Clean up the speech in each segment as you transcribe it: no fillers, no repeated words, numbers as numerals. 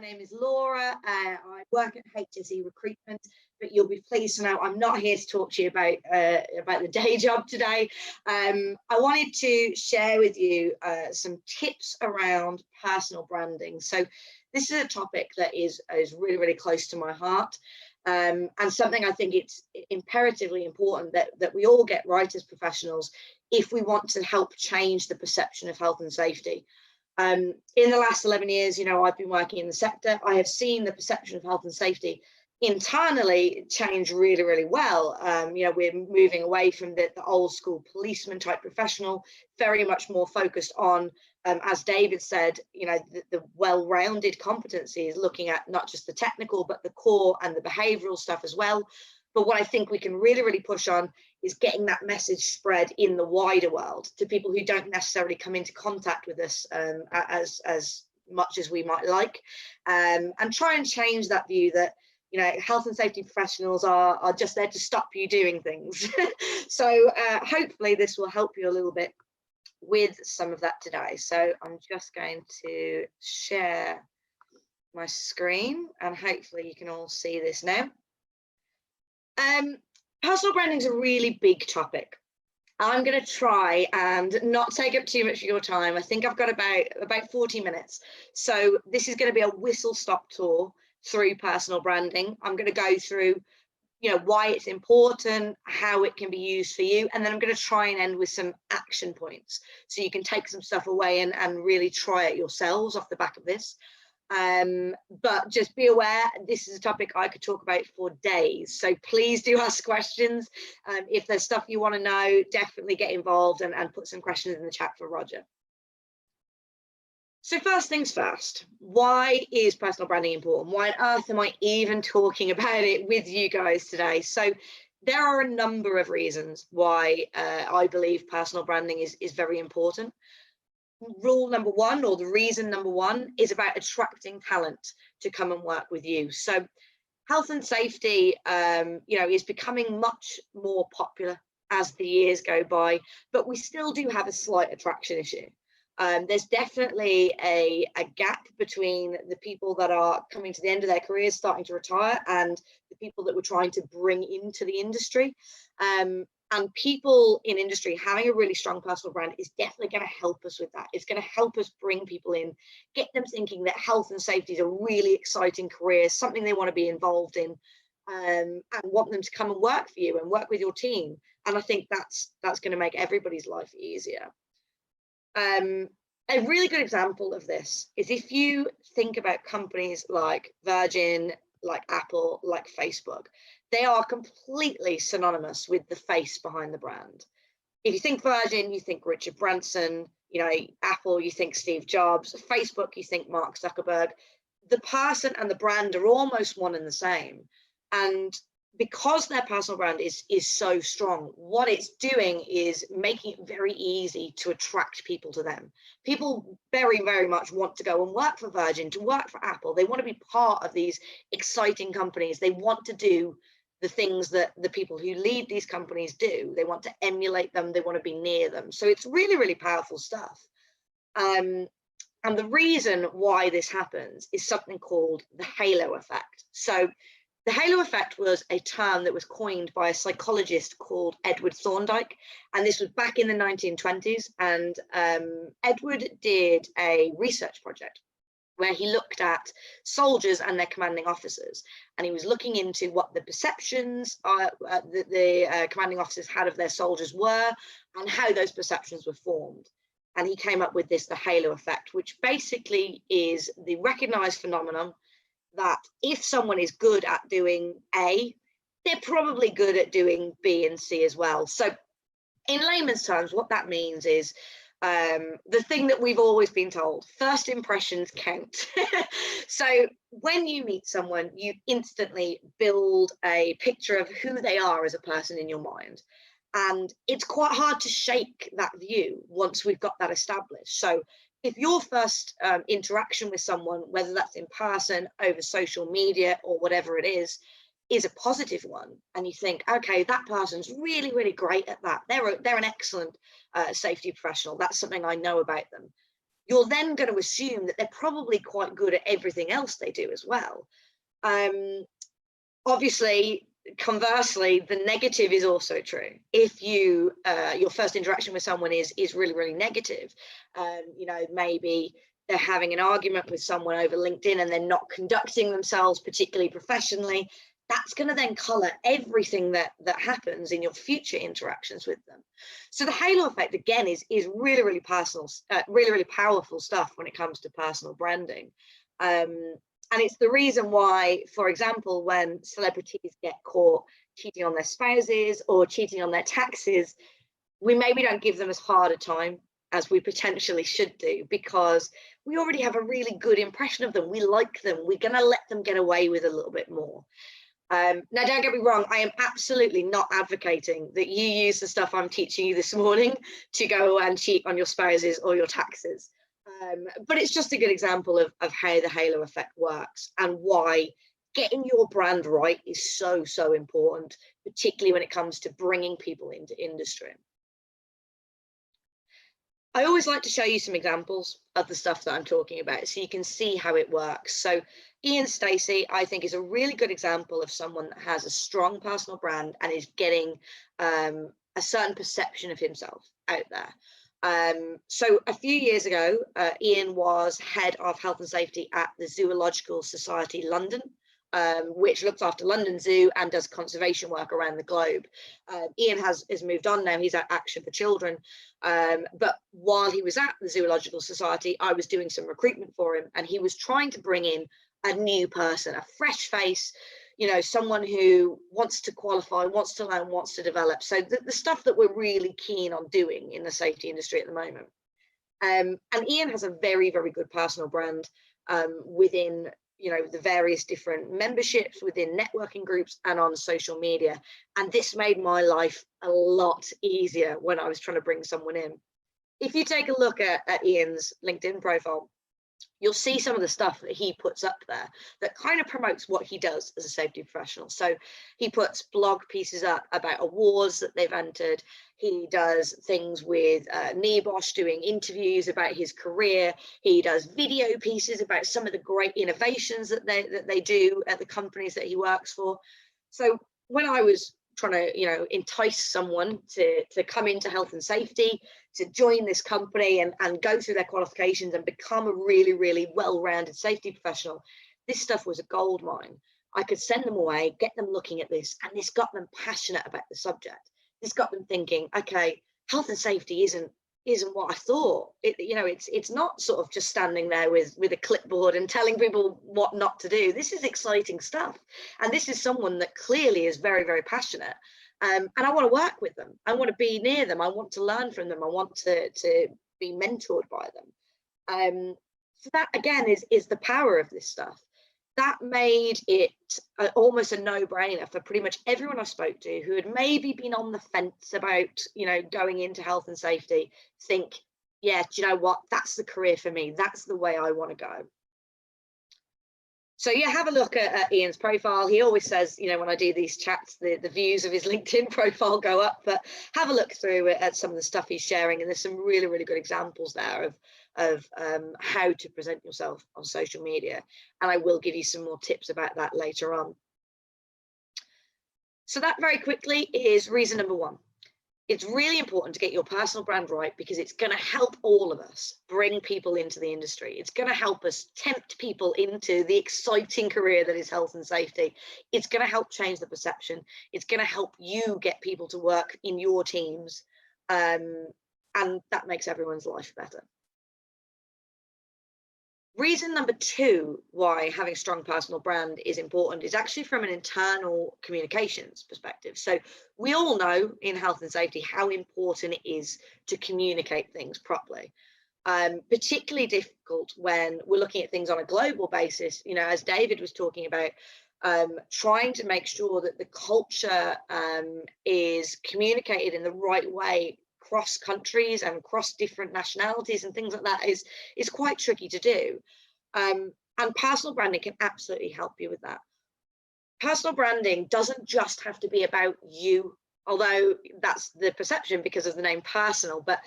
name is Laura. I work at HSE Recruitment, but you'll be pleased to know I'm not here to talk to you about the day job today. I wanted to share with you some tips around personal branding. So this is a topic that is really, really close to my heart, and something I think it's imperatively important that we all get right as professionals if we want to help change the perception of health and safety. In the last 11 years, I've been working in the sector. I have seen the perception of health and safety internally change really, really well. We're moving away from the old school policeman type professional, very much more focused on, as David said, the well-rounded competencies, looking at not just the technical, but the core and the behavioral stuff as well. But what I think we can really, really push on is getting that message spread in the wider world to people who don't necessarily come into contact with us as much as we might like, and try and change that view that health and safety professionals are just there to stop you doing things. So hopefully this will help you a little bit with some of that today. So I'm just going to share my screen and hopefully you can all see this now. Personal branding is a really big topic. I'm going to try and not take up too much of your time. I think I've got about 40 minutes. So this is going to be a whistle-stop tour through personal branding. I'm going to go through, why it's important, how it can be used for you, and then I'm going to try and end with some action points so you can take some stuff away and really try it yourselves off the back of this. But just be aware, this is a topic I could talk about for days. So please do ask questions. If there's stuff you want to know, definitely get involved and put some questions in the chat for Roger. So first things first, why is personal branding important? Why on earth am I even talking about it with you guys today? So there are a number of reasons why I believe personal branding is very important. Rule number one, or the reason number one, is about attracting talent to come and work with you. So health and safety, is becoming much more popular as the years go by, but we still do have a slight attraction issue. There's definitely a gap between the people that are coming to the end of their careers, starting to retire, and the people that we're trying to bring into the industry. And people in industry having a really strong personal brand is definitely going to help us with that. It's going to help us bring people in, get them thinking that health and safety is a really exciting career, something they want to be involved in, and want them to come and work for you and work with your team. And I think that's going to make everybody's life easier. A really good example of this is if you think about companies like Virgin, like Apple, like Facebook. They are completely synonymous with the face behind the brand. If you think Virgin, you think Richard Branson, Apple, you think Steve Jobs, Facebook, you think Mark Zuckerberg. The person and the brand are almost one and the same. And because their personal brand is so strong, what it's doing is making it very easy to attract people to them. People very, very much want to go and work for Virgin, to work for Apple. They want to be part of these exciting companies. They want to do the things that the people who lead these companies do. They want to emulate them. They want to be near them. So it's really, really powerful stuff. And the reason why this happens is something called the halo effect. So the halo effect was a term that was coined by a psychologist called Edward Thorndike, and this was back in the 1920s. And Edward did a research project where he looked at soldiers and their commanding officers, and he was looking into what the perceptions the commanding officers had of their soldiers were and how those perceptions were formed. And he came up with the halo effect, which basically is the recognized phenomenon that if someone is good at doing A, they're probably good at doing B and C as well. So in layman's terms, what that means is the thing that we've always been told, first impressions count. So when you meet someone, you instantly build a picture of who they are as a person in your mind. And it's quite hard to shake that view once we've got that established. So if your first interaction with someone, whether that's in person, over social media, or whatever it is a positive one, and you think, okay, that person's really, really great at that. They're an excellent safety professional. That's something I know about them. you're then going to assume that they're probably quite good at everything else they do as well. Obviously, conversely, the negative is also true. If you your first interaction with someone is really, really negative, you know, maybe they're having an argument with someone over LinkedIn and they're not conducting themselves particularly professionally, that's going to then color everything that happens in your future interactions with them. So the halo effect, again, is really, really personal, really, really powerful stuff when it comes to personal branding. And it's the reason why, for example, when celebrities get caught cheating on their spouses or cheating on their taxes, we maybe don't give them as hard a time as we potentially should do, because we already have a really good impression of them. We like them. We're going to let them get away with a little bit more. Now, don't get me wrong, I am absolutely not advocating that you use the stuff I'm teaching you this morning to go and cheat on your spouses or your taxes. But it's just a good example of how the halo effect works and why getting your brand right is so, so important, particularly when it comes to bringing people into industry. I always like to show you some examples of the stuff that I'm talking about so you can see how it works. So Ian Stacey, I think, is a really good example of someone that has a strong personal brand and is getting a certain perception of himself out there. So a few years ago, Ian was head of health and safety at the Zoological Society London, which looks after London Zoo and does conservation work around the globe. Ian has moved on now, he's at Action for Children. But while he was at the Zoological Society, I was doing some recruitment for him, and he was trying to bring in a new person, a fresh face, you know, someone who wants to qualify, wants to learn, wants to develop. So the stuff that we're really keen on doing in the safety industry at the moment. And Ian has a very, very good personal brand within, you know, the various different memberships, within networking groups and on social media. And this made my life a lot easier when I was trying to bring someone in. If you take a look at Ian's LinkedIn profile, you'll see some of the stuff that he puts up there that kind of promotes what he does as a safety professional. So he puts blog pieces up about awards that they've entered. He does things with IOSH, doing interviews about his career. He does video pieces about some of the great innovations that they do at the companies that he works for. So when I was trying to, you know, entice someone to come into health and safety, to join this company and go through their qualifications and become a really, really well-rounded safety professional, this stuff was a gold mine. I could send them away, get them looking at this, and this got them passionate about the subject. This got them thinking, okay, health and safety isn't what I thought. You know, it's not sort of just standing there with a clipboard and telling people what not to do. This is exciting stuff. And this is someone that clearly is very, very passionate. And I want to work with them. I want to be near them. I want to learn from them. I want to be mentored by them. So that, again, is the power of this stuff. That made it almost a no-brainer for pretty much everyone I spoke to who had maybe been on the fence about, you know, going into health and safety, think, yeah, do you know what? That's the career for me. That's the way I want to go. So yeah, have a look at Ian's profile. He always says, you know, when I do these chats, the views of his LinkedIn profile go up, but have a look through at some of the stuff he's sharing. And there's some really, really good examples there of how to present yourself on social media. And I will give you some more tips about that later on. So that very quickly is reason number one. It's really important to get your personal brand right because it's going to help all of us bring people into the industry. It's going to help us tempt people into the exciting career that is health and safety. It's going to help change the perception. It's going to help you get people to work in your teams. And that makes everyone's life better. Reason number two why having a strong personal brand is important is actually from an internal communications perspective. So we all know in health and safety how important it is to communicate things properly. Particularly difficult when we're looking at things on a global basis, you know, as David was talking about, trying to make sure that the culture is communicated in the right way across countries and across different nationalities and things like that is quite tricky to do. And personal branding can absolutely help you with that. Personal branding doesn't just have to be about you, although that's the perception because of the name personal, but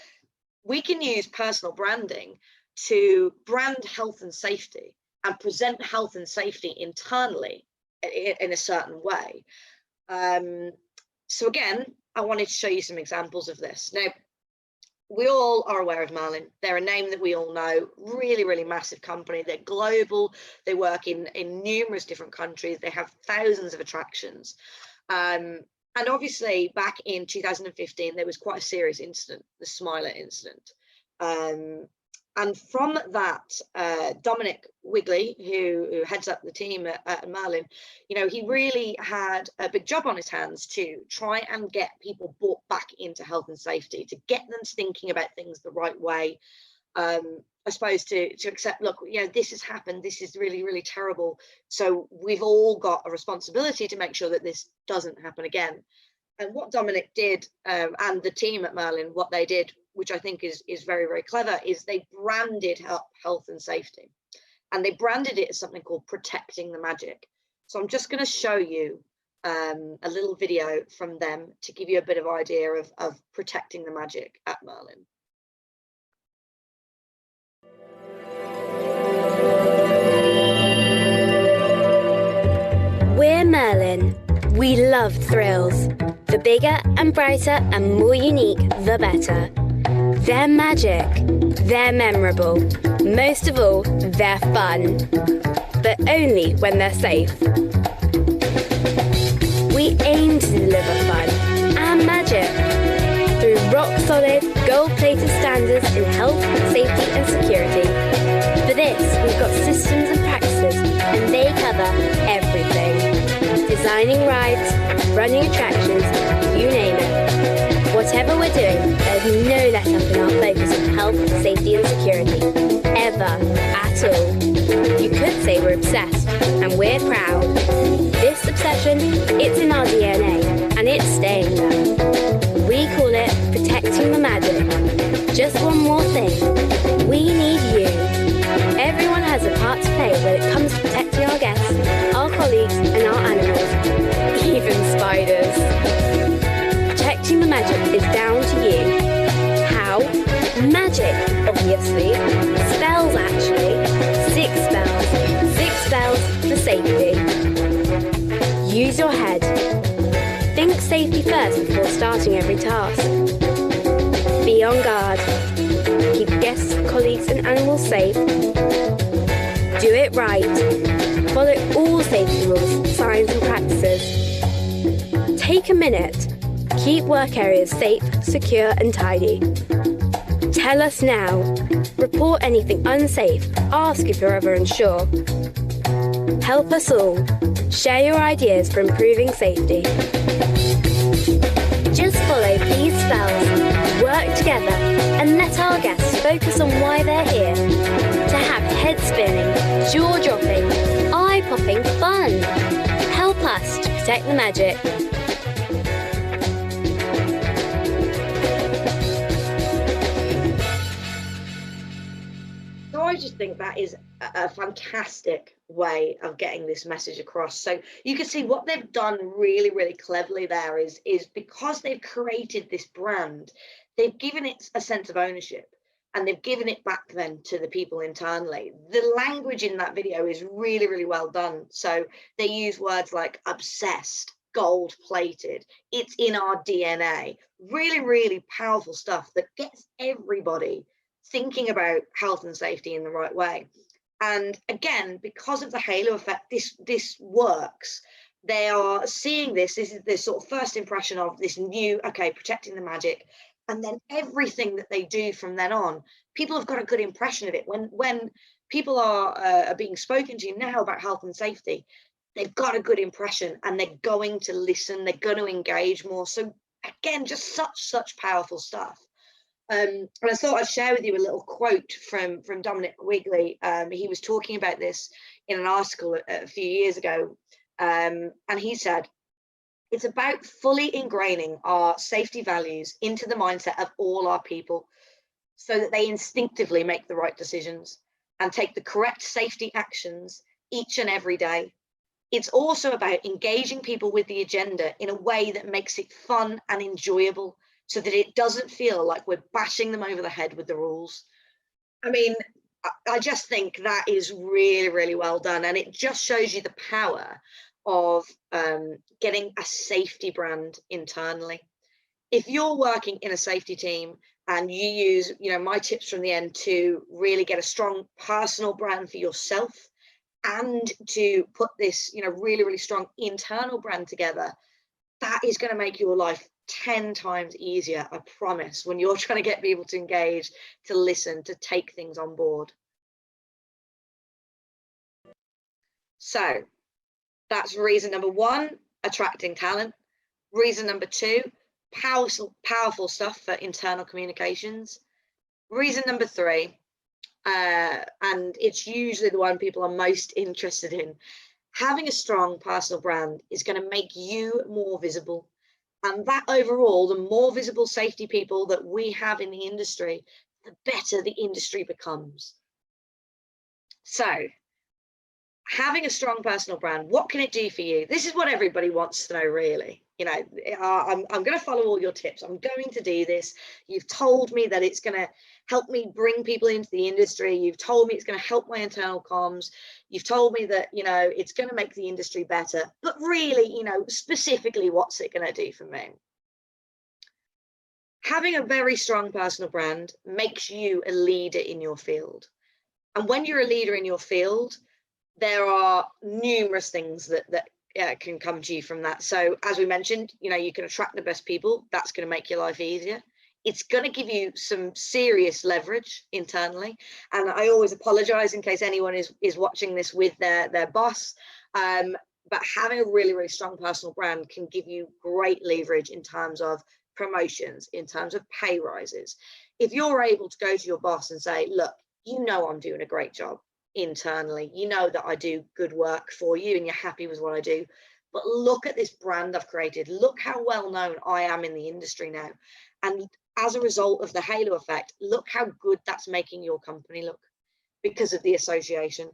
we can use personal branding to brand health and safety and present health and safety internally in a certain way. So again, I wanted to show you some examples of this. Now, we all are aware of Merlin. They're a name that we all know, really, really massive company. They're global. They work in numerous different countries. They have thousands of attractions. And obviously back in 2015, there was quite a serious incident, the Smiler incident. And from that, Dominic Wigley, who heads up the team at Merlin, you know, he really had a big job on his hands to try and get people brought back into health and safety, to get them thinking about things the right way. I suppose to accept, look, you know, this has happened. This is really, really terrible. So we've all got a responsibility to make sure that this doesn't happen again. And what Dominic did, and the team at Merlin, what they did, which I think is very, very clever, is they branded health and safety. And they branded it as something called protecting the magic. So I'm just going to show you a little video from them to give you a bit of idea of protecting the magic at Merlin. We're Merlin. We love thrills. The bigger and brighter and more unique, the better. They're magic. They're memorable. Most of all, they're fun. But only when they're safe. We aim to deliver fun and magic through rock-solid, gold-plated standards in health, safety and security. For this, we've got systems and practices, and they cover everything. Designing rides, running attractions, you name it. Whatever we're doing, there's no let up in our focus on health, safety and security. Ever. At all. You could say we're obsessed, and we're proud. This obsession, it's in our DNA, and it's staying there. We call it protecting the magic. Just one more thing. We need you. Everyone has a part to play when it comes to protecting our guests, our colleagues and our animals, even spiders. Protecting the magic is down to you. How? Magic, obviously. Spells, actually. 6 spells. 6 spells for safety. Use your head. Think safety first before starting every task. Be on guard. Keep guests, colleagues and animals safe. Do it right. Follow all safety rules, signs and practices. Take a minute. Keep work areas safe, secure and tidy. Tell us now. Report anything unsafe. Ask if you're ever unsure. Help us all. Share your ideas for improving safety. Just follow these spells, work together, and let our guests focus on why they're here. To have head-spinning, jaw-dropping, eye-popping fun. Help us to protect the magic. So I just think that is a fantastic way of getting this message across. So you can see what they've done really, really cleverly there is because they've created this brand, they've given it a sense of ownership and they've given it back then to the people internally. The language in that video is really, really well done. So they use words like obsessed, gold-plated, it's in our DNA. Really, really powerful stuff that gets everybody thinking about health and safety in the right way. And again, because of the halo effect, this works. They are seeing this is this sort of first impression of this new, okay, protecting the magic. And then everything that they do from then on, people have got a good impression of it. When people are being spoken to now about health and safety, they've got a good impression and they're going to listen, they're going to engage more. So again, just such powerful stuff. And I thought I'd share with you a little quote from Dominic Wigley. He was talking about this in an article a few years ago. And he said, it's about fully ingraining our safety values into the mindset of all our people so that they instinctively make the right decisions and take the correct safety actions each and every day. It's also about engaging people with the agenda in a way that makes it fun and enjoyable, so that it doesn't feel like we're bashing them over the head with the rules. I mean, I just think that is really, really well done. And it just shows you the power of getting a safety brand internally. If you're working in a safety team and you use, my tips from the end to really get a strong personal brand for yourself and to put this, really, really strong internal brand together, that is going to make your life 10 times easier, I promise, when you're trying to get people to engage, to listen, to take things on board. So that's reason number one, attracting talent. Reason number two, powerful stuff for internal communications. Reason number three, and it's usually the one people are most interested in, having a strong personal brand is going to make you more visible. And that overall, the more visible safety people that we have in the industry, the better the industry becomes. So having a strong personal brand, what can it do for you? This is what everybody wants to know, really. I'm going to follow all your tips. I'm going to do this. You've told me that it's going to help me bring people into the industry. You've told me it's going to help my internal comms. You've told me that, it's going to make the industry better. But really, specifically, what's it going to do for me? Having a very strong personal brand makes you a leader in your field. And when you're a leader in your field, there are numerous things that can come to you from that. So as we mentioned, you can attract the best people. That's going to make your life easier. It's going to give you some serious leverage internally. And I always apologize in case anyone is watching this with their boss. But having a really, really strong personal brand can give you great leverage in terms of promotions, in terms of pay rises. If you're able to go to your boss and say, look, I'm doing a great job internally, that I do good work for you and you're happy with what I do, but look at this brand I've created, look how well known I am in the industry now, and as a result of the halo effect, look how good that's making your company look because of the association.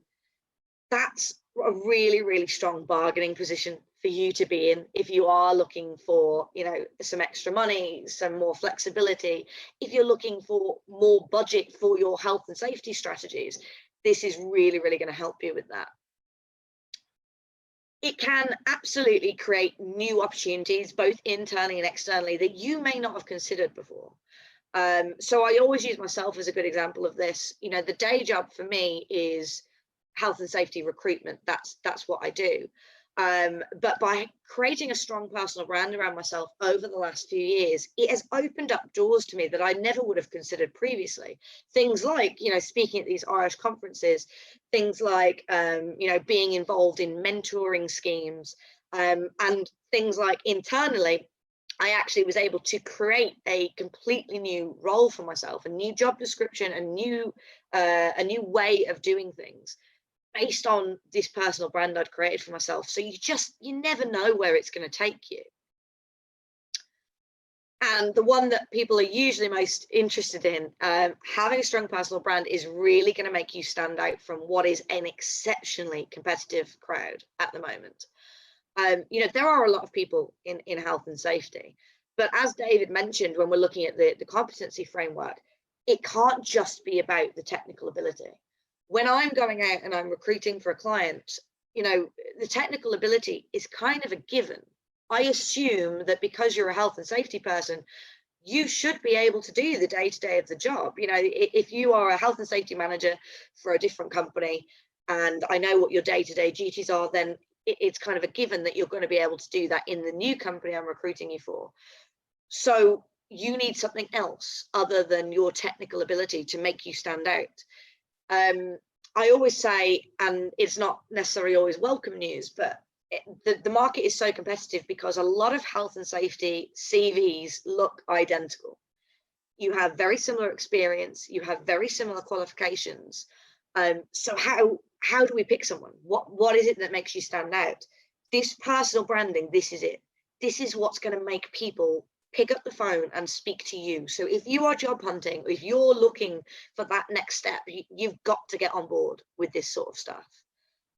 That's a really, really strong bargaining position for you to be in if you are looking for, some extra money, some more flexibility, if you're looking for more budget for your health and safety strategies. This is really, really going to help you with that. It can absolutely create new opportunities, both internally and externally, that you may not have considered before. So I always use myself as a good example of this. The day job for me is health and safety recruitment. That's what I do. But by creating a strong personal brand around myself over the last few years, it has opened up doors to me that I never would have considered previously. Things like, speaking at these IOSH conferences, things like, being involved in mentoring schemes, and things like internally, I actually was able to create a completely new role for myself, a new job description, a new way of doing things, based on this personal brand I'd created for myself. So you never know where it's going to take you. And the one that people are usually most interested in, having a strong personal brand is really going to make you stand out from what is an exceptionally competitive crowd at the moment. There are a lot of people in health and safety, but as David mentioned, when we're looking at the competency framework, it can't just be about the technical ability. When I'm going out and I'm recruiting for a client, the technical ability is kind of a given. I assume that because you're a health and safety person, you should be able to do the day-to-day of the job. If you are a health and safety manager for a different company and I know what your day-to-day duties are, then it's kind of a given that you're going to be able to do that in the new company I'm recruiting you for. So you need something else other than your technical ability to make you stand out. I always say, and it's not necessarily always welcome news, but the market is so competitive because a lot of health and safety CVs look identical. You have very similar experience, you have very similar qualifications. So how do we pick someone? What is it that makes you stand out? This personal branding, this is it. This is what's going to make people pick up the phone and speak to you. So if you are job hunting, if you're looking for that next step, you've got to get on board with this sort of stuff.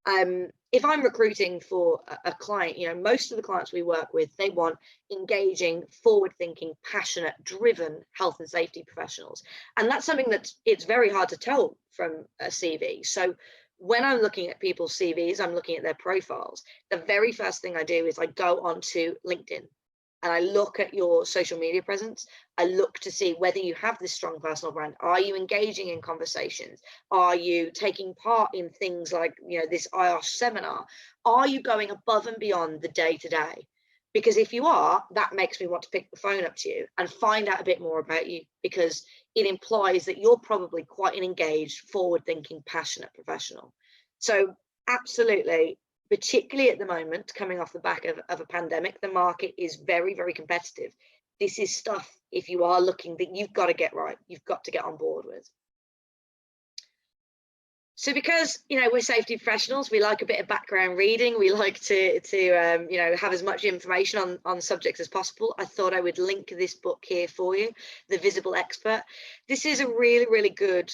If I'm recruiting for a client, most of the clients we work with, they want engaging, forward-thinking, passionate, driven health and safety professionals. And that's something that it's very hard to tell from a CV. So when I'm looking at people's CVs, I'm looking at their profiles. The very first thing I do is I go onto LinkedIn and I look at your social media presence. I look to see whether you have this strong personal brand. Are you engaging in conversations? Are you taking part in things like, this IOSH seminar? Are you going above and beyond the day-to-day? Because if you are, that makes me want to pick the phone up to you and find out a bit more about you, because it implies that you're probably quite an engaged, forward-thinking, passionate professional. So absolutely, particularly at the moment, coming off the back of a pandemic, the market is very, very competitive. This is stuff, if you are looking, that you've got to get right, you've got to get on board with. So because, we're safety professionals, we like a bit of background reading. We like to have as much information on subjects as possible. I thought I would link this book here for you, The Visible Expert. This is a really, really good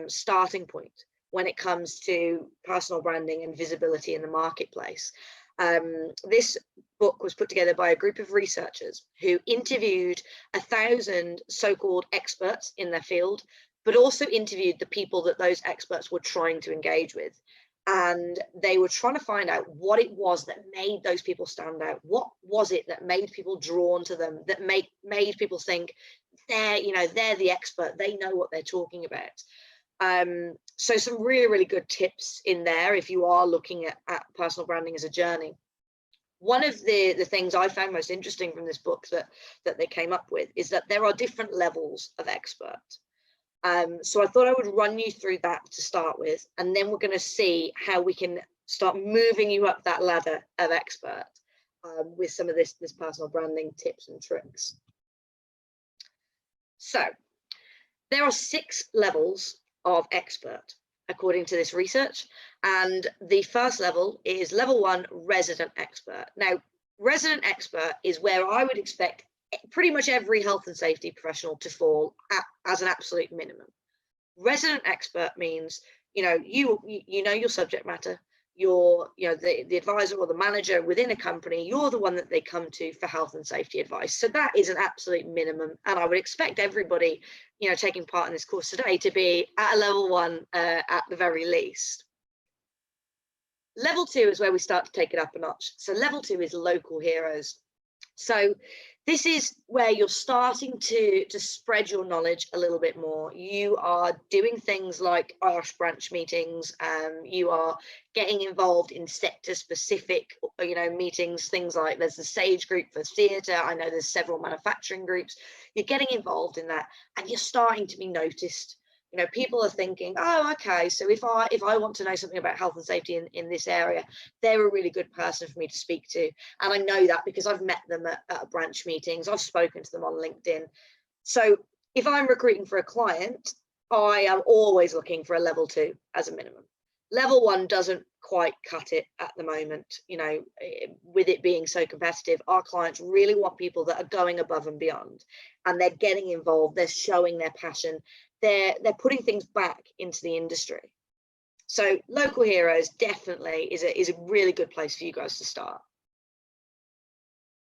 starting point when it comes to personal branding and visibility in the marketplace. This book was put together by a group of researchers who interviewed 1,000 so-called experts in their field, but also interviewed the people that those experts were trying to engage with. And they were trying to find out what it was that made those people stand out. What was it that made people drawn to them, that made people think they're the expert, they know what they're talking about. So some really, really good tips in there if you are looking at personal branding as a journey. One of the things I found most interesting from this book that they came up with is that there are different levels of expert. So I thought I would run you through that to start with, and then we're going to see how we can start moving you up that ladder of expert with some of this personal branding tips and tricks. So there are 6 levels of expert according to this research, and the first level is level 1, resident expert. Now, resident expert is where I would expect pretty much every health and safety professional to fall as an absolute minimum. Resident expert means you know your subject matter. You're the advisor or the manager within a company. You're the one that they come to for health and safety advice. So that is an absolute minimum, and I would expect everybody taking part in this course today to be at a level 1 at the very least. Level 2 is where we start to take it up a notch. So level 2 is local heroes. So this is where you're starting to spread your knowledge a little bit more. You are doing things like IOSH branch meetings. You are getting involved in sector-specific, meetings. Things like there's the SAGE group for theatre. I know there's several manufacturing groups. You're getting involved in that, and you're starting to be noticed. People are thinking, oh, okay, so if I want to know something about health and safety in this area, they're a really good person for me to speak to. And I know that because I've met them at branch meetings. I've spoken to them on LinkedIn. So if I'm recruiting for a client, I am always looking for a level 2 as a minimum. Level 1 doesn't quite cut it at the moment. With it being so competitive, our clients really want people that are going above and beyond, and they're getting involved. They're showing their passion. They're putting things back into the industry. So local heroes definitely is a really good place for you guys to start.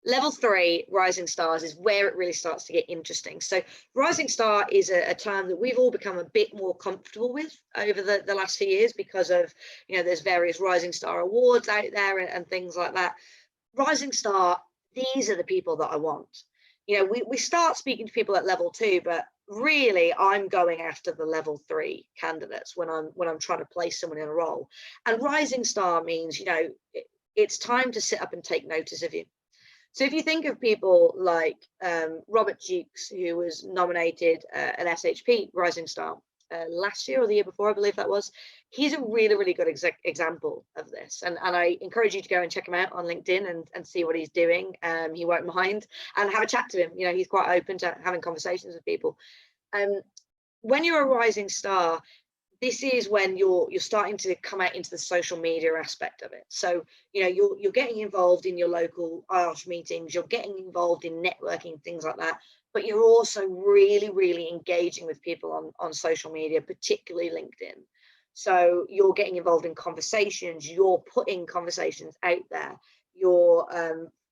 Level 3, rising stars, is where it really starts to get interesting. So rising star is a term that we've all become a bit more comfortable with over the last few years because of, there's various rising star awards out there and things like that. Rising star, these are the people that I want. We start speaking to people at level 2, but really I'm going after the level 3 candidates when I'm trying to place someone in a role. And rising star means, it's time to sit up and take notice of you. So if you think of people like Robert Jukes, who was nominated an SHP Rising Star last year or the year before, I believe that was, he's a really, really good example of this. And I encourage you to go and check him out on LinkedIn and see what he's doing. He won't mind, and have a chat to him. He's quite open to having conversations with people. When you're a rising star, this is when you're starting to come out into the social media aspect of it. So, you're getting involved in your local IOSH meetings, you're getting involved in networking, things like that, but you're also really, really engaging with people on social media, particularly LinkedIn. So you're getting involved in conversations, you're putting conversations out there, you're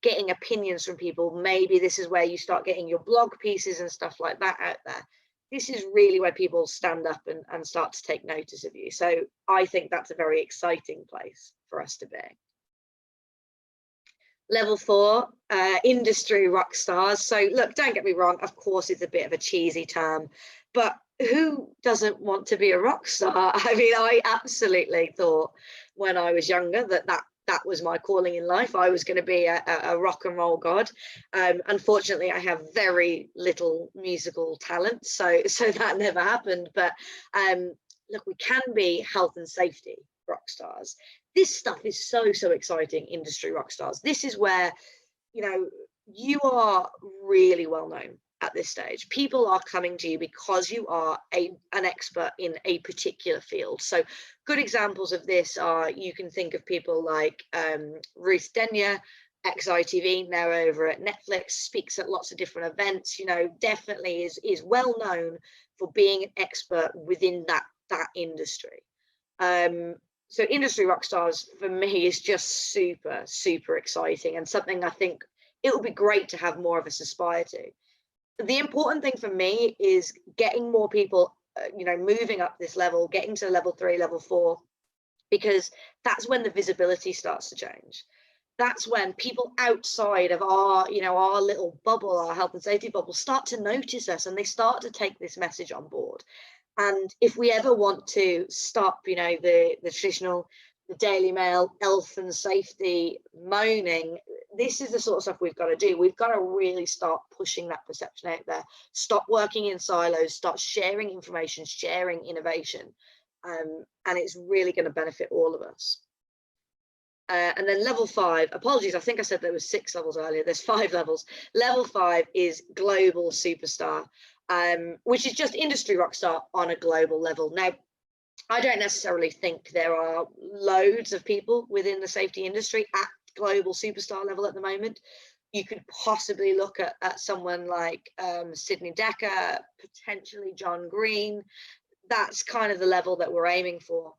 getting opinions from people. Maybe this is where you start getting your blog pieces and stuff like that out there. This is really where people stand up and start to take notice of you. So I think that's a very exciting place for us to be. Level 4, industry rock stars. So look, don't get me wrong, of course it's a bit of a cheesy term, but who doesn't want to be a rock star? I mean, I absolutely thought when I was younger that was my calling in life. I was going to be a rock and roll god. Unfortunately, I have very little musical talent, so that never happened. But look, we can be health and safety rock stars. This stuff is so exciting. Industry rock stars. This is where, you know, you are really well known at this stage. People are coming to you because you are an expert in a particular field. So good examples of this are, you can think of people like Ruth Denyer, ex-ITV, now over at Netflix, speaks at lots of different events, you know, definitely is well known for being an expert within that industry. So industry rock stars for me is just super exciting, and something I think it would be great to have more of us aspire to. The important thing for me is getting more people, you know, moving up this level, getting to level 3, level 4, because that's when the visibility starts to change. That's when people outside of our, you know, our little bubble, our health and safety bubble, start to notice us, and they start to take this message on board. And if we ever want to stop, you know, the traditional, the Daily Mail health and safety moaning, this is the sort of stuff we've got to do. We've got to really start pushing that perception out there. Stop working in silos, start sharing information, sharing innovation. And it's really going to benefit all of us. And then level 5, apologies, I think I said there was 6 levels earlier. There's 5 levels. Level 5 is global superstar, which is just industry rockstar on a global level. Now, I don't necessarily think there are loads of people within the safety industry at global superstar level at the moment. You could possibly look at someone like Sydney Decker, potentially John Green. That's kind of the level that we're aiming for.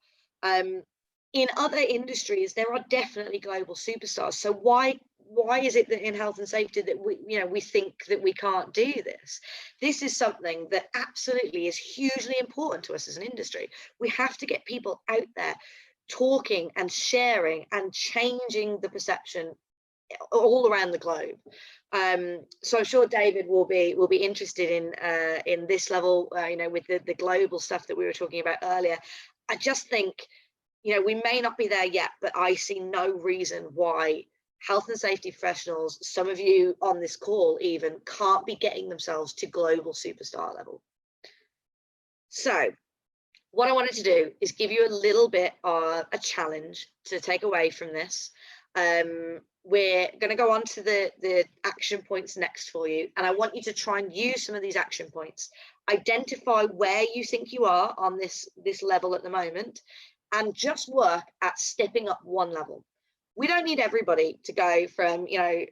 In other industries, there are definitely global superstars. So why is it that in health and safety that we think that we can't do this? This is something that absolutely is hugely important to us as an industry. We have to get people out there talking and sharing and changing the perception all around the globe. So I'm sure David will be interested in this level, you know, with the global stuff that we were talking about earlier. I just think, you know, we may not be there yet, but I see no reason why health and safety professionals, some of you on this call even, can't be getting themselves to global superstar level. So what I wanted to do is give you a little bit of a challenge to take away from this. We're going to go on to the action points next for you, and I want you to try and use some of these action points. Identify where you think you are on this level at the moment, and just work at stepping up one level. We don't need everybody to go from, you know,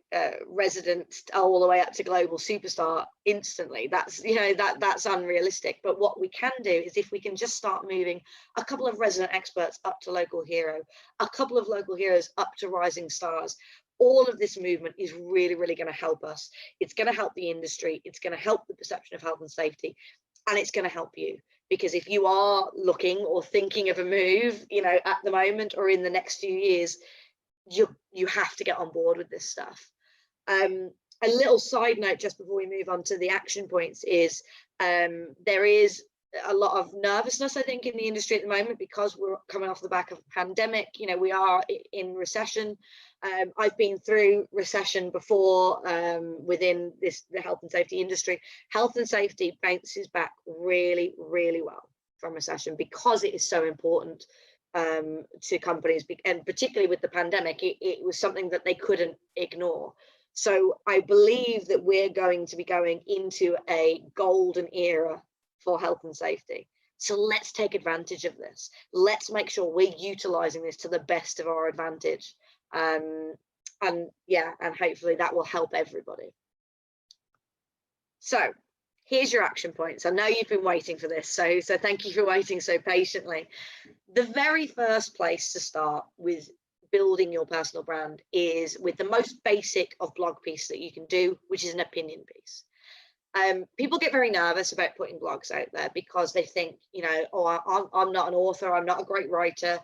resident all the way up to global superstar instantly. That's, you know, that's unrealistic. But what we can do is, if we can just start moving a couple of resident experts up to local hero, a couple of local heroes up to rising stars, all of this movement is really going to help us. It's going to help the industry. It's going to help the perception of health and safety, and it's going to help you. Because if you are looking or thinking of a move, you know, at the moment or in the next few years, you have to get on board with this stuff. A little side note just before we move on to the action points is there is a lot of nervousness, I think, in the industry at the moment, because we're coming off the back of a pandemic. You know, we are in recession. I've been through recession before within the health and safety industry. Health and safety bounces back really well from recession, because it is so important to companies, and particularly with the pandemic, it was something that they couldn't ignore. So I believe that we're going to be going into a golden era for health and safety. So let's take advantage of this. Let's make sure we're utilizing this to the best of our advantage. And hopefully that will help everybody. So here's your action points. I know you've been waiting for this, so thank you for waiting so patiently. The very first place to start with building your personal brand is with the most basic of blog piece that you can do, which is an opinion piece. People get very nervous about putting blogs out there because they think, you know, oh, I'm not an author, I'm not a great writer.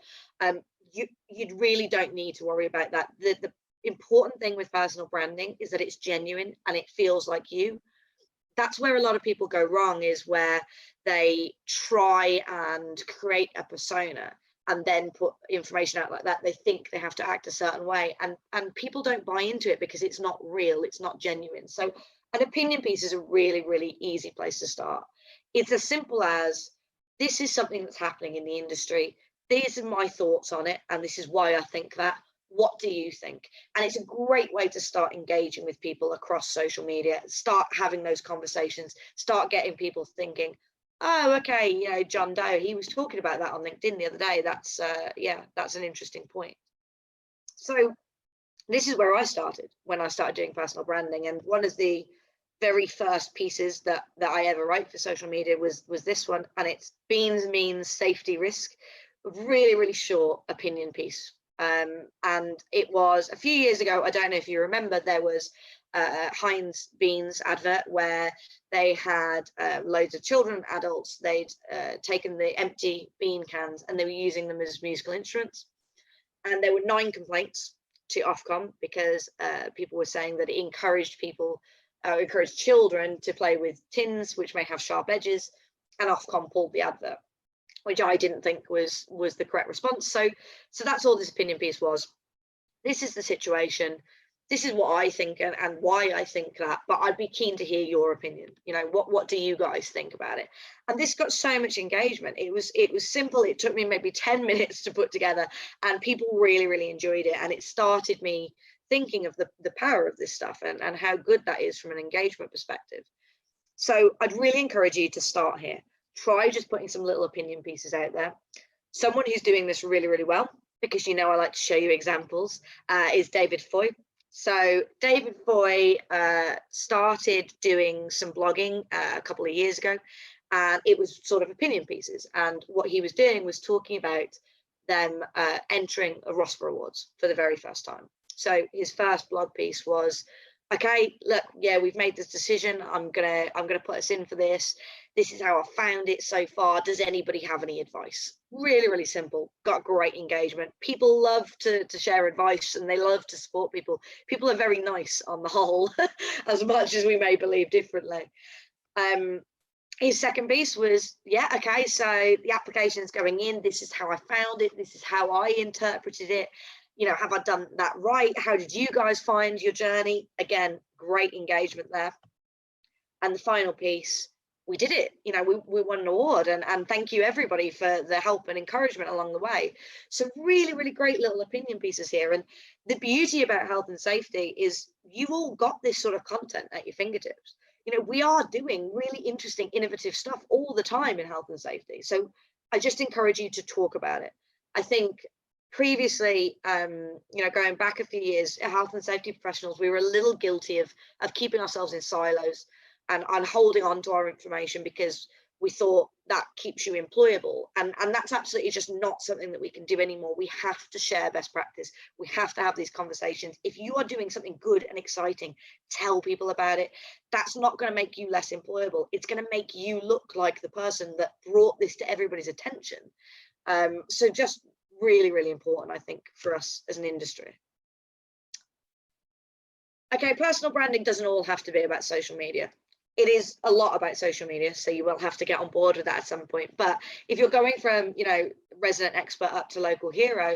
You really don't need to worry about that. The important thing with personal branding is that it's genuine and it feels like you. That's where a lot of people go wrong, is where they try and create a persona and then put information out like that. They think they have to act a certain way, and people don't buy into it because it's not real, it's not genuine. So an opinion piece is a really, really easy place to start. It's as simple as, this is something that's happening in the industry, these are my thoughts on it, and this is why I think that. What do you think? And it's a great way to start engaging with people across social media, start having those conversations, start getting people thinking, oh, okay, you know, John Doe, he was talking about that on LinkedIn the other day. That's yeah, that's an interesting point. So this is where I started when I started doing personal branding, and one of the very first pieces that I ever write for social media was this one, and it's beans, means, safety, risk. A really, really short opinion piece. And it was a few years ago, I don't know if you remember, there was Heinz Beans advert where they had loads of children and adults. They'd taken the empty bean cans and they were using them as musical instruments. And there were 9 complaints to Ofcom because people were saying that it encouraged children to play with tins which may have sharp edges, and Ofcom pulled the advert, which I didn't think was the correct response. So that's all this opinion piece was. This is the situation. This is what I think and why I think that, but I'd be keen to hear your opinion. You know, what do you guys think about it? And this got so much engagement. It was simple. It took me maybe 10 minutes to put together, and people really, really enjoyed it. And it started me thinking of the power of this stuff and how good that is from an engagement perspective. So I'd really encourage you to start here. Try just putting some little opinion pieces out there. Someone who's doing this really, really well, because you know I like to show you examples, is David Foy. So David Foy started doing some blogging a couple of years ago, and it was sort of opinion pieces. And what he was doing was talking about them entering a Rosper Awards for the very first time. So his first blog piece was, okay, look, yeah, we've made this decision. I'm gonna put us in for this. This is how I found it so far. Does anybody have any advice? Really, really simple. Got great engagement. People love to share advice, and they love to support people. People are very nice on the whole, as much as we may believe differently. His second piece was, yeah, okay, so the application is going in. This is how I found it. This is how I interpreted it. You know, have I done that right? How did you guys find your journey? Again, great engagement there. And the final piece, we did it. You know, we won an award, and thank you everybody for the help and encouragement along the way. So really, really great little opinion pieces here. And the beauty about health and safety is you've all got this sort of content at your fingertips. You know, we are doing really interesting, innovative stuff all the time in health and safety. So I just encourage you to talk about it. I think previously, you know, going back a few years, health and safety professionals, we were a little guilty of keeping ourselves in silos and holding on to our information because we thought that keeps you employable. And that's absolutely just not something that we can do anymore. We have to share best practice. We have to have these conversations. If you are doing something good and exciting, tell people about it. That's not going to make you less employable. It's going to make you look like the person that brought this to everybody's attention. So just really, really important, I think, for us as an industry. Okay, personal branding doesn't all have to be about social media. It is a lot about social media, so you will have to get on board with that at some point. But if you're going from, you know, resident expert up to local hero,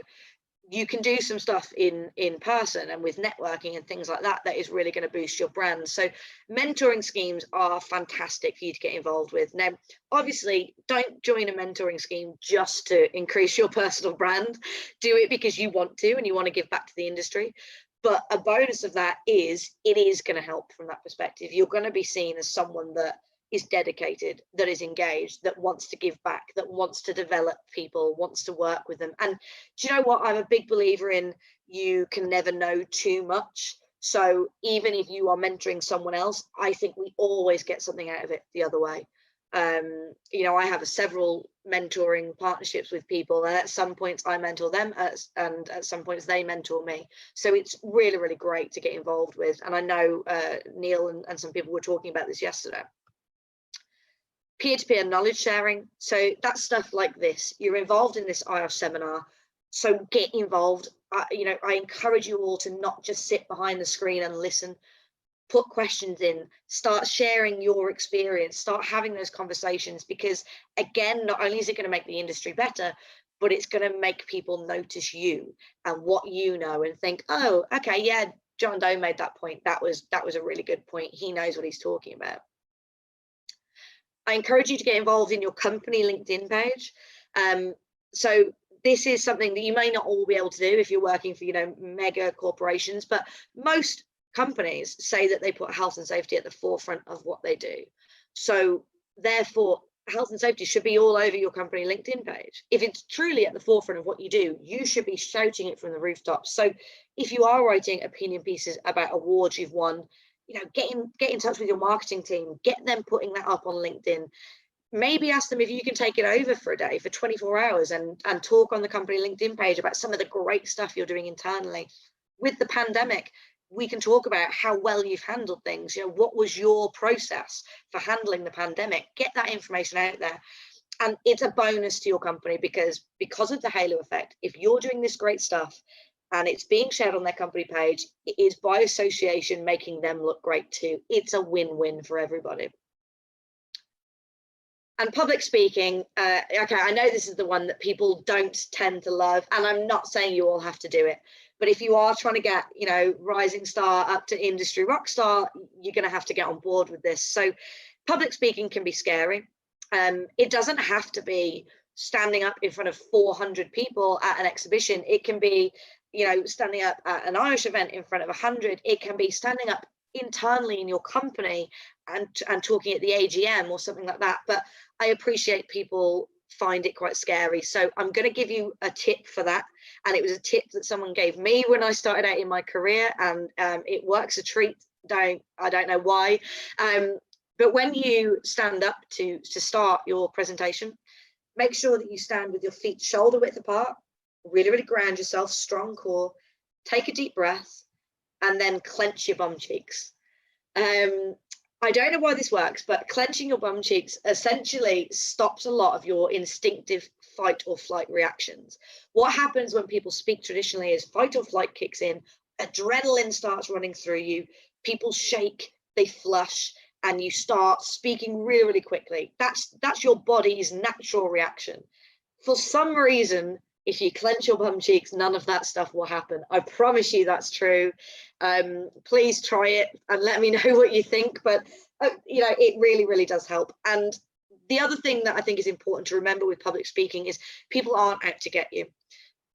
you can do some stuff in person and with networking and things like that that is really going to boost your brand. So mentoring schemes are fantastic for you to get involved with. Now, obviously, don't join a mentoring scheme just to increase your personal brand. Do it because you want to and you want to give back to the industry. But a bonus of that is it is going to help from that perspective. You're going to be seen as someone that is dedicated, that is engaged, that wants to give back, that wants to develop people, wants to work with them. And do you know what? I'm a big believer in you can never know too much. So even if you are mentoring someone else, I think we always get something out of it the other way. You know, I have several mentoring partnerships with people, and at some points I mentor them, and at some points they mentor me. So it's really, really great to get involved with. And I know Neil and some people were talking about this yesterday. Peer-to-peer knowledge sharing. So that's stuff like this. You're involved in this IOSH seminar, so get involved. You know, I encourage you all to not just sit behind the screen and listen. Put questions in, start sharing your experience, start having those conversations, because again, not only is it going to make the industry better, but it's going to make people notice you and what you know and think, oh, okay, yeah, John Doe made that point. That was a really good point. He knows what he's talking about. I encourage you to get involved in your company LinkedIn page. So this is something that you may not all be able to do if you're working for, you know, mega corporations, but most companies say that they put health and safety at the forefront of what they do. So therefore, health and safety should be all over your company LinkedIn page. If it's truly at the forefront of what you do, you should be shouting it from the rooftops. So if you are writing opinion pieces about awards you've won, you know, get in touch with your marketing team, get them putting that up on LinkedIn. Maybe ask them if you can take it over for a day, for 24 hours, and talk on the company LinkedIn page about some of the great stuff you're doing internally. With the pandemic, we can talk about how well you've handled things. You know, what was your process for handling the pandemic? Get that information out there. And it's a bonus to your company because of the halo effect. If you're doing this great stuff and it's being shared on their company page, it is by association making them look great too. It's a win-win for everybody. And public speaking, okay, I know this is the one that people don't tend to love, and I'm not saying you all have to do it, but if you are trying to get, you know, rising star up to industry rock star, you're going to have to get on board with this. So public speaking can be scary. It doesn't have to be standing up in front of 400 people at an exhibition. It can be, you know, standing up at an IOSH event in front of 100. It can be standing up internally in your company and talking at the AGM or something like that. But I appreciate people find it quite scary. So I'm going to give you a tip for that. And it was a tip that someone gave me when I started out in my career, and it works a treat. I don't know why. But when you stand up to start your presentation, make sure that you stand with your feet shoulder width apart, really, really ground yourself, strong core, take a deep breath, and then clench your bum cheeks. I don't know why this works, but clenching your bum cheeks essentially stops a lot of your instinctive fight or flight reactions. What happens when people speak traditionally is fight or flight kicks in, adrenaline starts running through you, people shake, they flush, and you start speaking really, really quickly. That's your body's natural reaction. For some reason, if you clench your bum cheeks, none of that stuff will happen. I promise you that's true. Please try it and let me know what you think. But, you know, it really, really does help. And the other thing that I think is important to remember with public speaking is people aren't out to get you.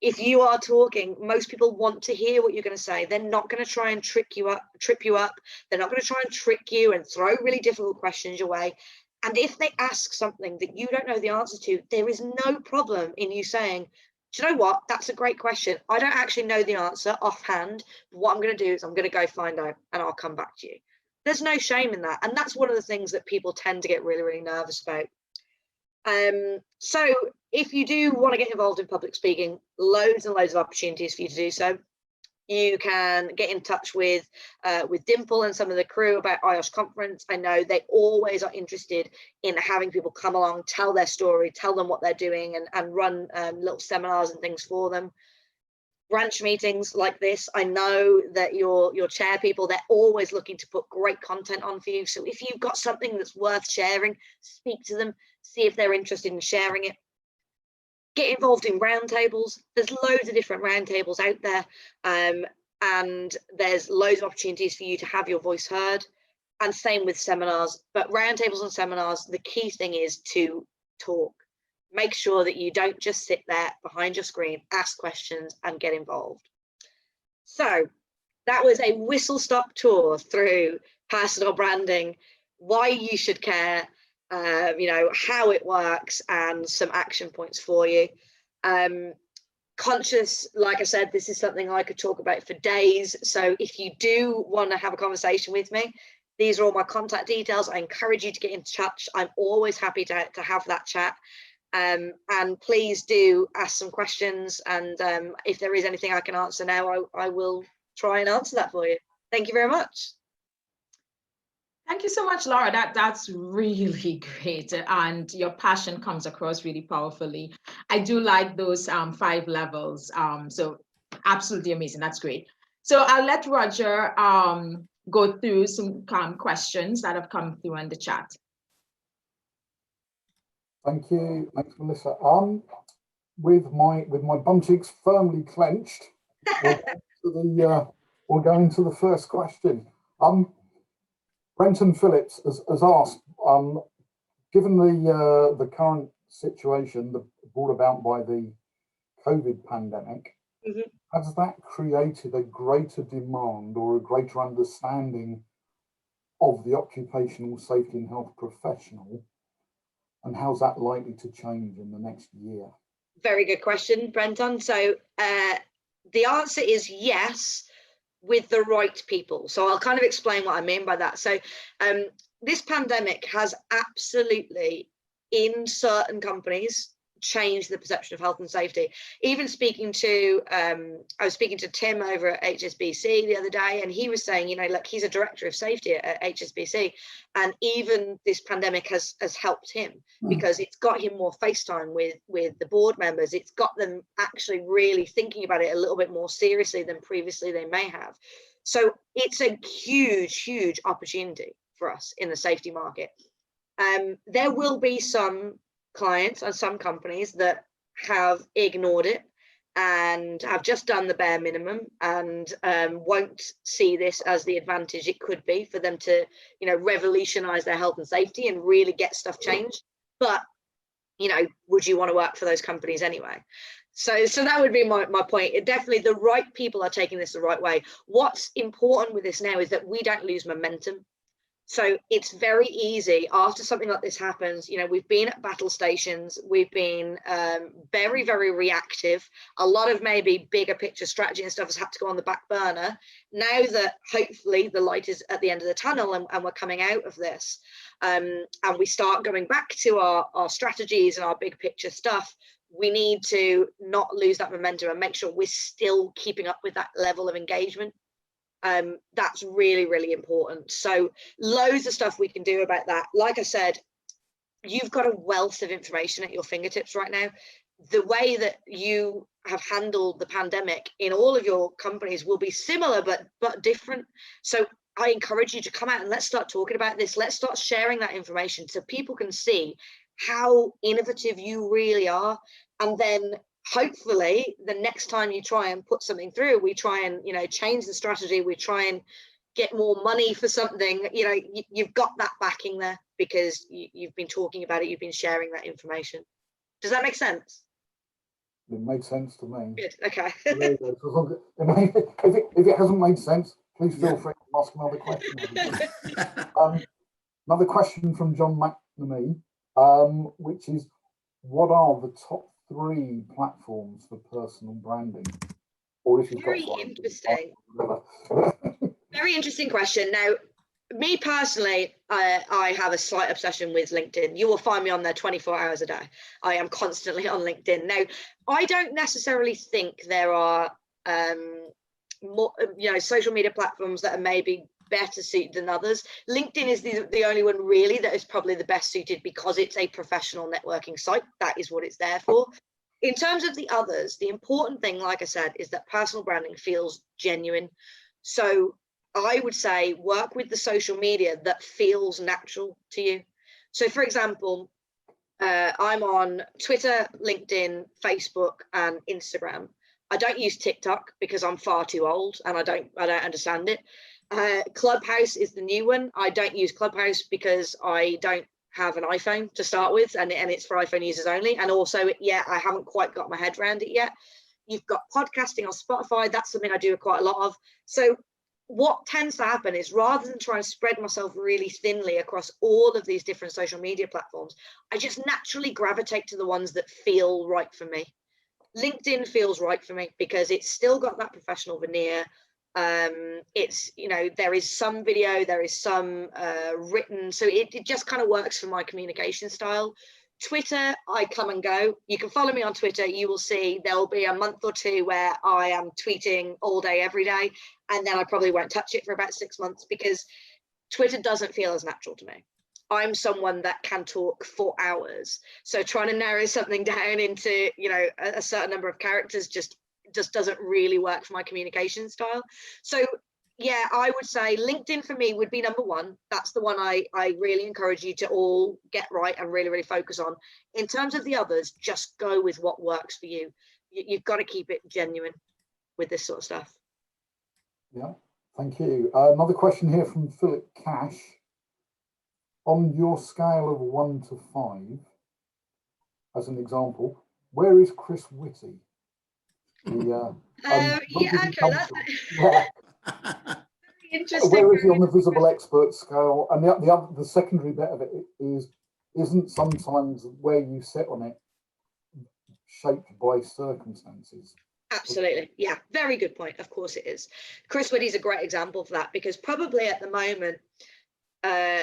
If you are talking, most people want to hear what you're going to say. They're not going to try and trip you up. They're not going to try and trick you and throw really difficult questions your way. And if they ask something that you don't know the answer to, there is no problem in you saying, do you know what? That's a great question. I don't actually know the answer offhand. But what I'm going to do is I'm going to go find out and I'll come back to you. There's no shame in that. And that's one of the things that people tend to get really, really nervous about. So if you do want to get involved in public speaking, loads and loads of opportunities for you to do so. You can get in touch with Dimple and some of the crew about IOSH conference. I know they always are interested in having people come along, tell their story, tell them what they're doing, and run little seminars and things for them. Branch meetings like this, I know that your chair people, they're always looking to put great content on for you. So if you've got something that's worth sharing, speak to them, see if they're interested in sharing it. Get involved in roundtables. There's loads of different roundtables out there, and there's loads of opportunities for you to have your voice heard, and same with seminars. But roundtables and seminars, the key thing is to talk. Make sure that you don't just sit there behind your screen, ask questions and get involved. So that was a whistle-stop tour through personal branding, why you should care, you know, how it works, and some action points for you. Conscious, like I said, this is something I could talk about for days. So if you do want to have a conversation with me, These are all my contact details. I encourage you to get in touch. I'm always happy to have that chat. And please do ask some questions. And if there is anything I can answer now, I will try and answer that for you. Thank you very much. Thank you so much, Laura. That's really great. And your passion comes across really powerfully. I do like those 5 levels. So absolutely amazing. That's great. So I'll let Roger go through some questions that have come through in the chat. Thank you. Thanks, Melissa. With my bum cheeks firmly clenched, we'll go into the first question. Brenton Phillips has asked, given the current situation brought about by the COVID pandemic, has that created a greater demand or a greater understanding of the occupational safety and health professional? And how's that likely to change in the next year? Very good question, Brenton. So the answer is yes, with the right people. So I'll kind of explain what I mean by that. So this pandemic has absolutely, in certain companies, changed the perception of health and safety. Even speaking to, I was speaking to Tim over at HSBC the other day, and he was saying, you know, look, he's a director of safety at HSBC, and even this pandemic has helped him because it's got him more face time with the board members. It's got them actually really thinking about it a little bit more seriously than previously they may have. So it's a huge opportunity for us in the safety market. There will be some clients and some companies that have ignored it and have just done the bare minimum and won't see this as the advantage it could be for them to, you know, revolutionize their health and safety and really get stuff changed. But, you know, would you want to work for those companies anyway? So that would be my point. Definitely the right people are taking this the right way. What's important with this now is that we don't lose momentum. So it's very easy after something like this happens. You know, we've been at battle stations, we've been very reactive. A lot of maybe bigger picture strategy and stuff has had to go on the back burner. Now that hopefully the light is at the end of the tunnel and we're coming out of this, and we start going back to our strategies and our big picture stuff, we need to not lose that momentum and make sure we're still keeping up with that level of engagement. That's really important. So loads of stuff we can do about that. Like I said, you've got a wealth of information at your fingertips right now. The way that you have handled the pandemic in all of your companies will be similar but different. So I encourage you to come out and let's start talking about this. Let's start sharing that information so people can see how innovative you really are. And then hopefully the next time you try and put something through, we try and, you know, change the strategy, we try and get more money for something, you know, you've got that backing there because you've been talking about it, you've been sharing that information. Does that make sense? It makes sense to me. Good, okay. If it hasn't made sense, please feel free to ask another question. Another question from John McNamee, which is, what are the top 3 platforms for personal branding? Or if you've Very got interesting. Very interesting question. Now, me personally, I have a slight obsession with LinkedIn. You will find me on there 24 hours a day. I am constantly on LinkedIn. Now, I don't necessarily think there are more, you know, social media platforms that are maybe better suited than others. LinkedIn is the only one really that is probably the best suited because it's a professional networking site. That is what it's there for. In terms of the others, the important thing, like I said, is that personal branding feels genuine. So I would say work with the social media that feels natural to you. So for example, I'm on Twitter, LinkedIn, Facebook, and Instagram. I don't use TikTok because I'm far too old and I don't understand it. Clubhouse is the new one. I don't use Clubhouse because I don't have an iPhone to start with, and it's for iPhone users only. And also, yeah, I haven't quite got my head around it yet. You've got podcasting on Spotify. That's something I do quite a lot of. So what tends to happen is rather than try and spread myself really thinly across all of these different social media platforms, I just naturally gravitate to the ones that feel right for me. LinkedIn feels right for me because it's still got that professional veneer. It's, you know, there is some video, there is some written, so it just kind of works for my communication style. Twitter, I come and go. You can follow me on Twitter. You will see there'll be a month or two where I am tweeting all day, every day, and then I probably won't touch it for about 6 months because Twitter doesn't feel as natural to me. I'm someone that can talk for hours. So trying to narrow something down into, you know, a certain number of characters just doesn't really work for my communication style. So yeah, I would say LinkedIn for me would be number one. That's the one I really encourage you to all get right and really, really focus on. In terms of the others, just go with what works for you. You've got to keep it genuine with this sort of stuff. Yeah, thank you. Another question here from Philip Cash. On your scale of 1 to 5, as an example, where is Chris Whitty? Yeah, okay, that's interesting. Where is he on the visible expert scale? And the secondary bit of it isn't sometimes where you sit on it shaped by circumstances? Absolutely, yeah, very good point. Of course it is. Chris Whitty's a great example for that, because probably at the moment,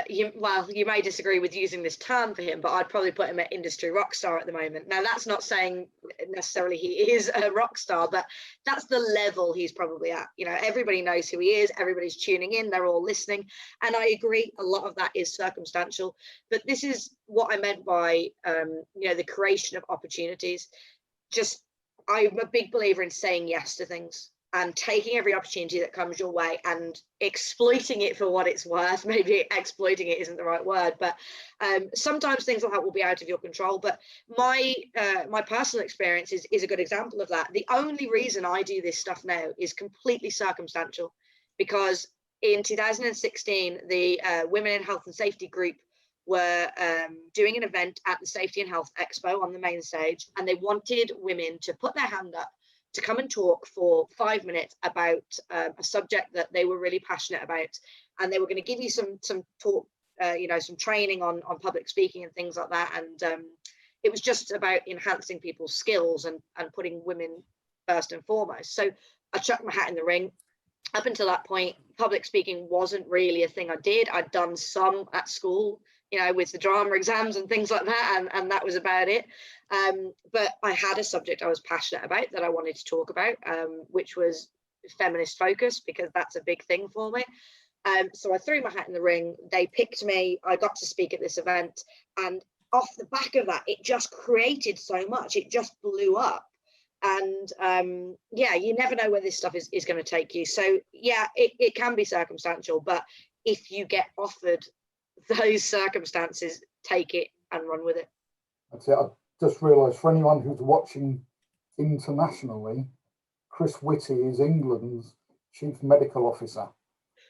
you may disagree with using this term for him, but I'd probably put him at industry rock star at the moment. Now, that's not saying necessarily he is a rock star, but that's the level he's probably at. You know, everybody knows who he is, everybody's tuning in, they're all listening. And I agree, a lot of that is circumstantial, but this is what I meant by, you know, the creation of opportunities. Just, I'm a big believer in saying yes to things and taking every opportunity that comes your way and exploiting it for what it's worth. Maybe exploiting it isn't the right word, but sometimes things like that will be out of your control. But my personal experience is a good example of that. The only reason I do this stuff now is completely circumstantial, because in 2016, the Women in Health and Safety group were doing an event at the Safety and Health Expo on the main stage, and they wanted women to put their hand up to come and talk for 5 minutes about a subject that they were really passionate about, and they were going to give you some talk, you know, some training on public speaking and things like that. And it was just about enhancing people's skills and putting women first and foremost. So I chucked my hat in the ring. Up until that point, public speaking wasn't really a thing I did. I'd done some at school, you know, with the drama exams and things like that, and that was about it. But I had a subject I was passionate about that I wanted to talk about, which was feminist focus, because that's a big thing for me. So I threw my hat in the ring. They picked me. I got to speak at this event, and off the back of that, it just created so much. It just blew up. And yeah, you never know where this stuff is going to take you. So yeah, it can be circumstantial, but if you get offered those circumstances, take it and run with it. That's it. I just realised, for anyone who's watching internationally, Chris Whitty is England's Chief Medical Officer,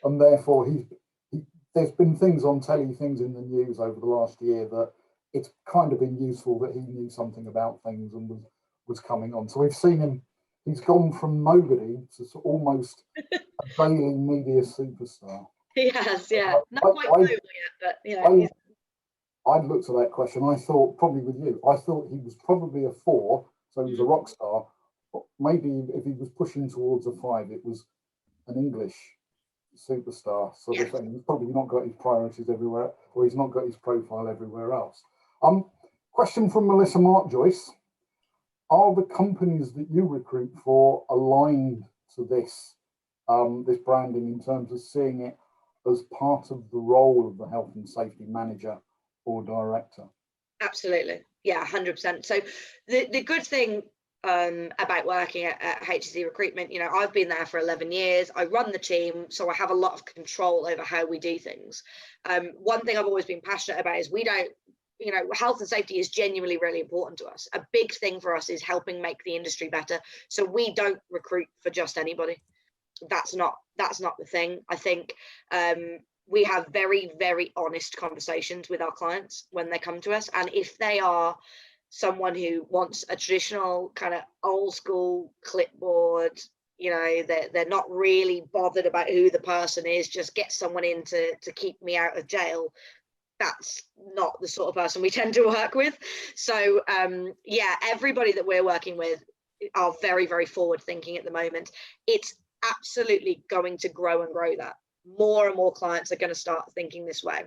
and therefore there's been things on telly, things in the news over the last year that it's kind of been useful that he knew something about things and was coming on. So we've seen him, he's gone from nobody to almost a daily media superstar. He has, yeah. Not quite global yet, but you know. I looked at that question, I thought, probably with you, I thought he was probably a 4, so he was a rock star. But maybe if he was pushing towards a 5, it was an English superstar sort of thing. He's probably not got his priorities everywhere, or he's not got his profile everywhere else. Question from Melissa Mark Joyce. Are the companies that you recruit for aligned to this branding in terms of seeing it as part of the role of the health and safety manager or director? Absolutely, yeah, 100%. So the good thing about working at HSE Recruitment, you know, I've been there for 11 years. I run the team, so I have a lot of control over how we do things. One thing I've always been passionate about is we don't, you know, health and safety is genuinely really important to us. A big thing for us is helping make the industry better. So we don't recruit for just anybody. That's not the thing. I think we have very, very honest conversations with our clients when they come to us. And if they are someone who wants a traditional kind of old school clipboard, you know, they're not really bothered about who the person is, just get someone in to keep me out of jail, that's not the sort of person we tend to work with. So yeah, everybody that we're working with are very, very forward thinking at the moment. It's absolutely going to grow and grow that. More and more clients are going to start thinking this way.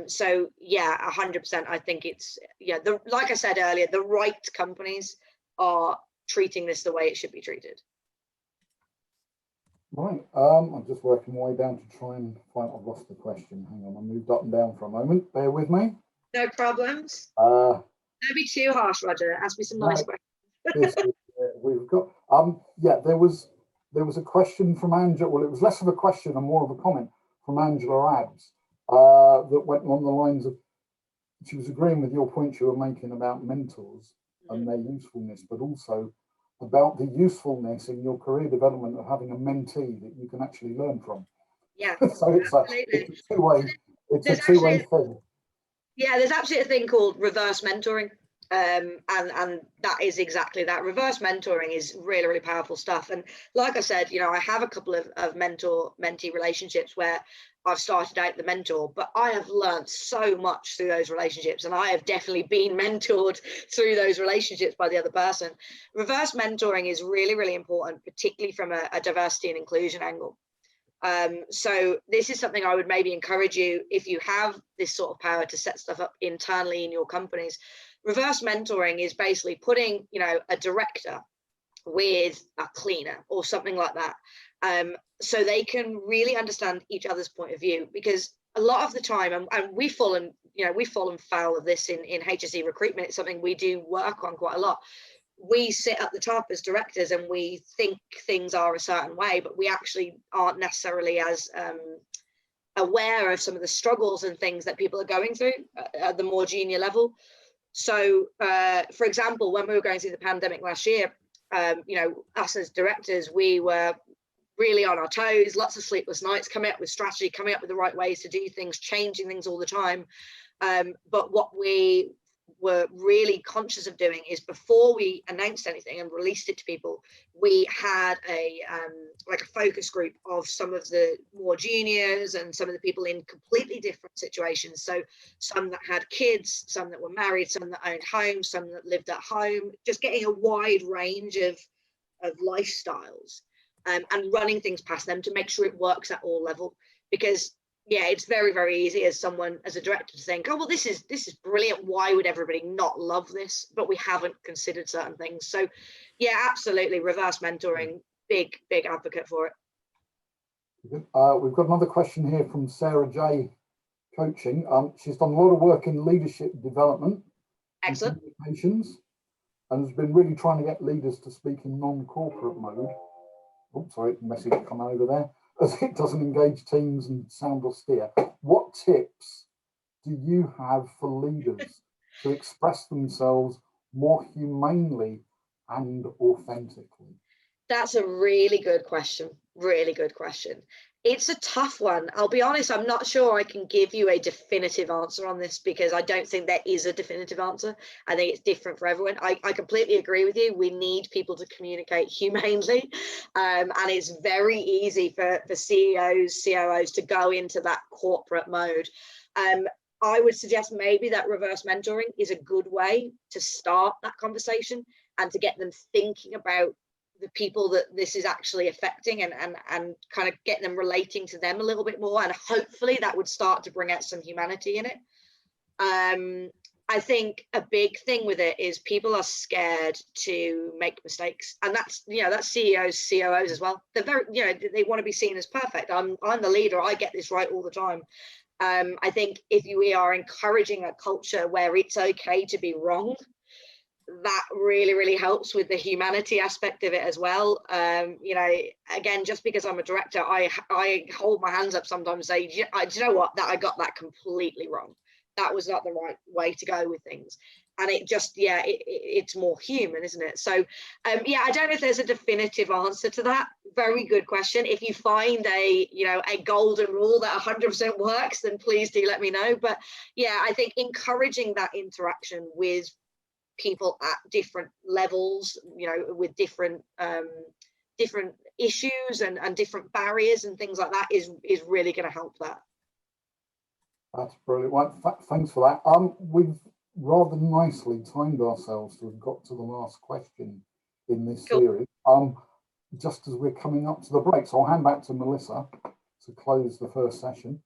So yeah, 100%. I think it's, yeah, like I said earlier, the right companies are treating this the way it should be treated. Right. I'm just working my way down to try and find. I've lost the question. Hang on. I moved up and down for a moment. Bear with me. No problems. Don't be too harsh, Roger. Ask me some nice questions. We've got. Yeah. There was a question from Angela. Well, it was less of a question and more of a comment from Angela Abbs that went along the lines of. She was agreeing with your point you were making about mentors and their usefulness, but also about the usefulness in your career development of having a mentee that you can actually learn from. Yeah. So it's a two-way thing. Yeah, there's actually a thing called reverse mentoring. And that is exactly that. Reverse mentoring is really, really powerful stuff. And like I said, you know, I have a couple of mentor-mentee relationships where I've started out the mentor, but I have learned so much through those relationships, and I have definitely been mentored through those relationships by the other person. Reverse mentoring is really, really important, particularly from a diversity and inclusion angle. So this is something I would maybe encourage you, if you have this sort of power to set stuff up internally in your companies. Reverse mentoring is basically putting, you know, a director with a cleaner or something like that, so they can really understand each other's point of view. Because a lot of the time, and we've fallen foul of this in HSE recruitment. It's something we do work on quite a lot. We sit at the top as directors and we think things are a certain way, but we actually aren't necessarily as aware of some of the struggles and things that people are going through at the more junior level. So, for example, when we were going through the pandemic last year, you know, us as directors, we were really on our toes, lots of sleepless nights, coming up with strategy, coming up with the right ways to do things, changing things all the time. But what we were really conscious of doing is, before we announced anything and released it to people, we had a like a focus group of some of the more juniors and some of the people in completely different situations. So some that had kids, some that were married, some that owned homes, some that lived at home, just getting a wide range of lifestyles, and running things past them to make sure it works at all level. Because yeah, it's very, very easy as a director to think, oh, well, this is brilliant. Why would everybody not love this? But we haven't considered certain things. So yeah, absolutely. Reverse mentoring, big advocate for it. We've got another question here from Sarah J. Coaching. She's done a lot of work in leadership development, excellent, and communications, and has been really trying to get leaders to speak in non-corporate mode. Oh, sorry, message come over there. As it doesn't engage teams and sound austere. What tips do you have for leaders to express themselves more humanely and authentically? That's a really good question. Really good question. It's a tough one. I'll be honest, I'm not sure I can give you a definitive answer on this, because I don't think there is a definitive answer. I think it's different for everyone. I completely agree with you. We need people to communicate humanely. And it's very easy for CEOs, COOs to go into that corporate mode. I would suggest maybe that reverse mentoring is a good way to start that conversation and to get them thinking about the people that this is actually affecting, and kind of get them relating to them a little bit more, and hopefully that would start to bring out some humanity in it. I think a big thing with it is people are scared to make mistakes, and that's CEOs, COOs as well. They're very, they want to be seen as perfect. I'm the leader, I get this right all the time. I think if we are encouraging a culture where it's okay to be wrong, that really, really helps with the humanity aspect of it as well. Again, just because I'm a director, I hold my hands up sometimes and say, do you know what, that I got that completely wrong. That was not the right way to go with things. And it just, it's more human, isn't it? So, I don't know if there's a definitive answer to that. Very good question. If you find a golden rule that 100% works, then please do let me know. But yeah, I think encouraging that interaction with people at different levels, with different issues and different barriers and things like that is really going to help that. That's brilliant. Well, thanks for that. We've rather nicely timed ourselves to have got to the last question in this series. just as we're coming up to the break. So I'll hand back to Melissa to close the first session.